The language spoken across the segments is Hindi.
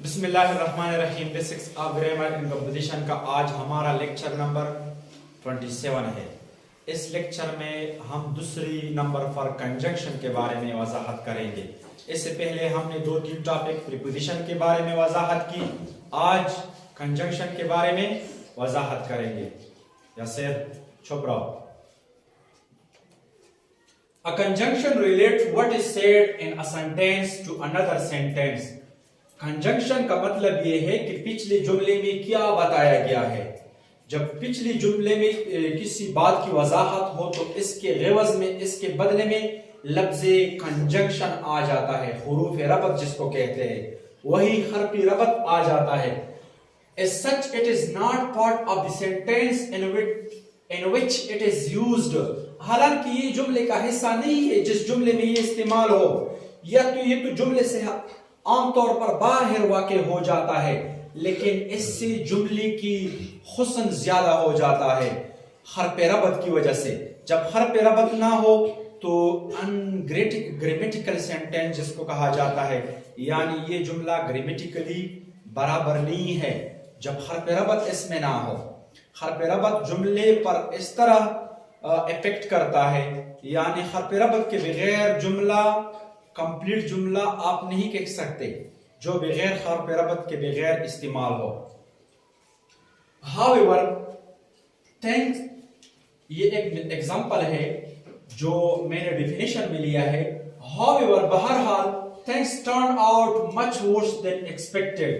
बिस्मिल्लाहिर्रहमानिर्रहीम। Basics of grammar in composition का आज हमारा लेक्चर नंबर 27 है। इस लेक्चर में हम दूसरी नंबर फॉर कंजंक्शन के बारे में वजाहत करेंगे। इससे पहले हमने 2-3 टॉपिक प्रीपोजिशन के बारे में वजाहत की, आज कंजंक्शन के बारे में वजाहत करेंगे। यासिर चुप रहो। A conjunction relates what is said in a sentence to another sentence. Conjunction का मतलब यह है कि पिछले जुमले में क्या बताया गया है। जब पिछले जुमले में किसी बात की वजाहत हो तो इसके एवज में, इसके बदले में लफ्ज़े कंजंक्शन आ जाता है। हुरूफ रबत जिसको कहते हैं, वही हरफी रबत आ जाता है। As such, it is not part of the sentence in which it is used. हालांकि ये जुमले का हिस्सा नहीं है जिस जुमले में ये इस्तेमाल हो, या तो ये तो जुमले से आमतौर पर बाहर वाक़े हो जाता है, लेकिन इससे जुमले की हुस्न ज्यादा हो जाता है हरफ रबत की वजह से। जब हरफ रबत ना हो तो अनग्रामेटिकल सेंटेंस जिसको कहा जाता है, यानी ये जुमला ग्रामेटिकली बराबर नहीं है जब हरफ रबत इसमें ना हो। हरफ रबत जुमले पर इस तरह इफेक्ट करता है, यानी हरफ रबत के बगैर जुमला कंप्लीट जुमला आप नहीं कह सकते जो बगैर हरफ रबत के बगैर इस्तेमाल हो। However, थैंक्स ये एक एग्जांपल है जो मैंने डेफिनेशन में लिया है। However, बहरहाल things turn out much worse than expected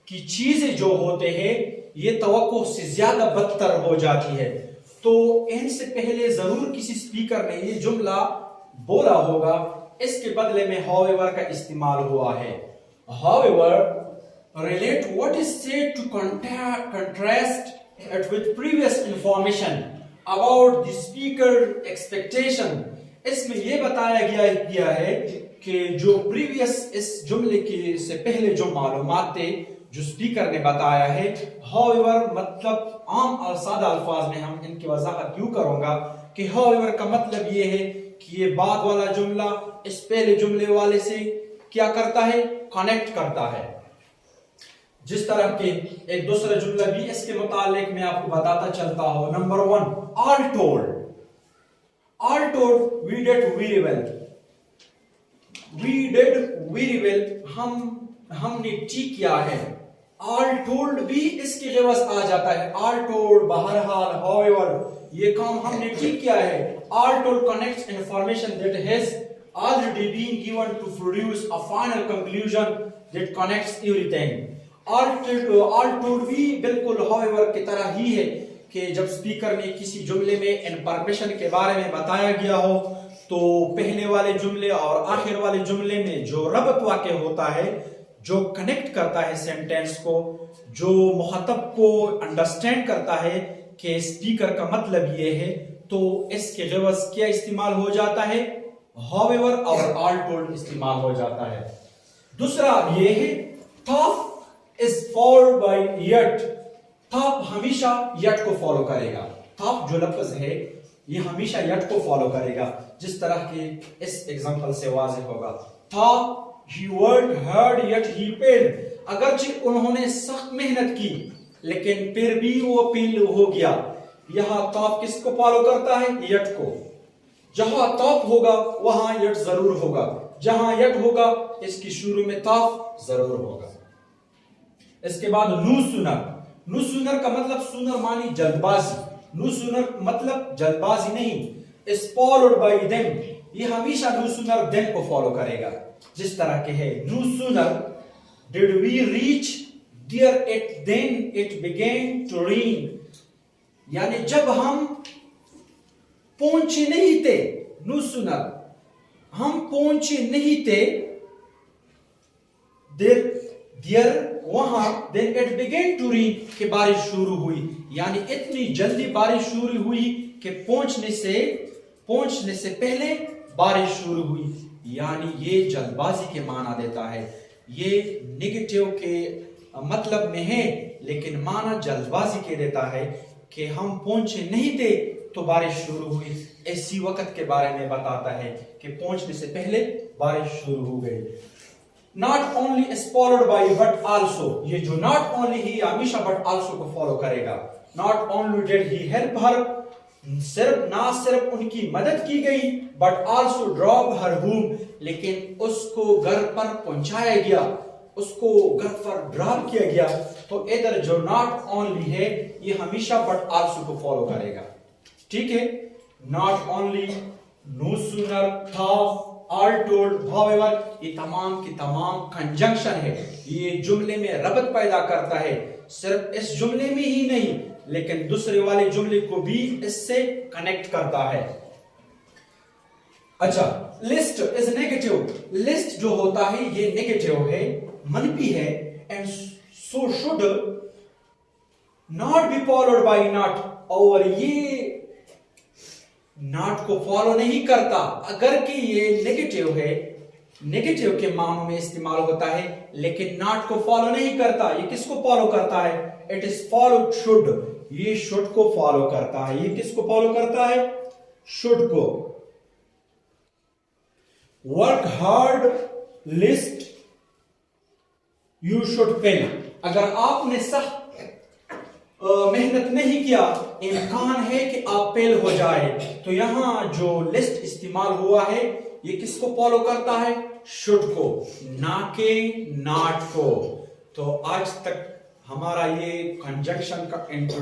कि चीजें जो होते हैं ये तवक्को से ज्यादा बदतर हो जाती है। तो इनसे पहले जरूर किसी स्पीकर ने ये जुमला बोला होगा, इसके बदले में however का इस्तेमाल हुआ है। However relate what is said to contrast it with previous information about the speaker expectation। इसमें यह बताया गया है कि जो प्रीवियस इस जुमले के से पहले जो मालूमात थे जो स्पीकर ने बताया है, however मतलब आम और सादा अल्फाज में हम इनकी वजाहत यूं करूंगा कि however का मतलब ये है कि ये बाद वाला जुमला इस पहले जुमले वाले से क्या करता है, कनेक्ट करता है। जिस तरह के एक दूसरा जुमला भी इसके मुतालिक मैं आपको बताता चलता हूं। Number 1, all told we did very well। we did very well हमने ठीक किया है। all told भी इसके एवज आ जाता है। all told बहरहाल, however ये काम हमने ठीक किया है। all told connects information that has already been given to produce a final conclusion that connects everything। all told भी बिल्कुल however की तरह ही है कि जब स्पीकर ने किसी जुमले में इंफॉर्मेशन के बारे में बताया गया हो तो पहले वाले जुमले और आखिर वाले जुमले में जो रबत वाक़े होता है, जो कनेक्ट करता है सेंटेंस को, जो मुखातब को अंडरस्टैंड करता है कि स्पीकर का मतलब ये है, तो इसके एवज क्या इस्तेमाल हो जाता है, however और all told इस्तेमाल हो जाता है। दूसरा ये है thought is followed by yet। thought हमेशा yet को फॉलो करेगा। thought जो लफ्ज है ये हमेशा yet को फॉलो करेगा, जिस तरह के इस एग्जांपल से वाज़ेह होगा। thought he worked hard yet he failed। अगरचे उन्होंने सख्त मेहनत की लेकिन फिर भी वो फेल हो गया। यहाँ thought किसको फॉलो करता है, yet को। जहां thought होगा वहां yet जरूर होगा, जहां yet होगा इसकी शुरू में thought जरूर होगा। इसके बाद no sooner का मतलब सूनर मानी जल्दबाजी। no sooner मतलब जल्दबाजी नहीं, is followed by them। ये हमेशा no sooner them को फॉलो करेगा, जिस तरह के है no sooner did we reach there it then it began to rain। यानी जब हम पहुंचे नहीं थे, no sooner हम पहुंचे नहीं थे, there वहां then it began to rain कि बारिश शुरू हुई। यानी इतनी जल्दी बारिश शुरू हुई कि पहुंचने से पहले बारिश शुरू हुई। यानी ये जल्दबाजी के माना देता है। ये नेगेटिव के मतलब में है लेकिन माना जल्दबाजी के देता है कि हम पहुंचे नहीं थे तो बारिश शुरू हुई। ऐसी वक्त के बारे में बताता है कि पहुंचने से पहले बारिश शुरू हो गई। Not only is followed by but also, ये जो नॉट ओनली ही हमेशा बट आल्सो को फॉलो करेगा। Not only did he help her, सिर्फ उनकी मदद की गई, but also drop her home, लेकिन उसको घर पर पहुंचाया गया, उसको घर पर ड्रॉप किया गया। तो इधर जो नॉट ओनली है ये हमेशा बट आल्सो को फॉलो करेगा, ठीक है। नॉट ओनली, नो सूनर, था, ऑल टोल्ड, हाउएवर, ये तमाम की तमाम कंजंक्शन है, ये जुमले में रबत पैदा करता है। सिर्फ इस जुमले में ही नहीं लेकिन दूसरे वाले जुमले को भी इससे कनेक्ट करता है। अच्छा, लिस्ट इज नेगेटिव, लिस्ट जो होता है ये नेगेटिव है, मनफी है, and so should not be followed by not, और ये नॉट को फॉलो नहीं करता अगर कि ये नेगेटिव है, नेगेटिव के मामले में इस्तेमाल होता है, लेकिन नॉट को फॉलो नहीं करता। ये किसको फॉलो करता है? इट इज फॉलो शुड, ये शुड को फॉलो करता है। ये किसको फॉलो करता है? शुड को। Work hard, list, you should fail, अगर आपने सख्त मेहनत नहीं किया इम्कान है कि आप फेल हो जाए। तो यहां जो लिस्ट इस्तेमाल हुआ है ये किसको फॉलो करता है? शुड को, ना के नॉट को। तो आज तक हमारा ये कंजंक्शन का इंट्रोडक्शन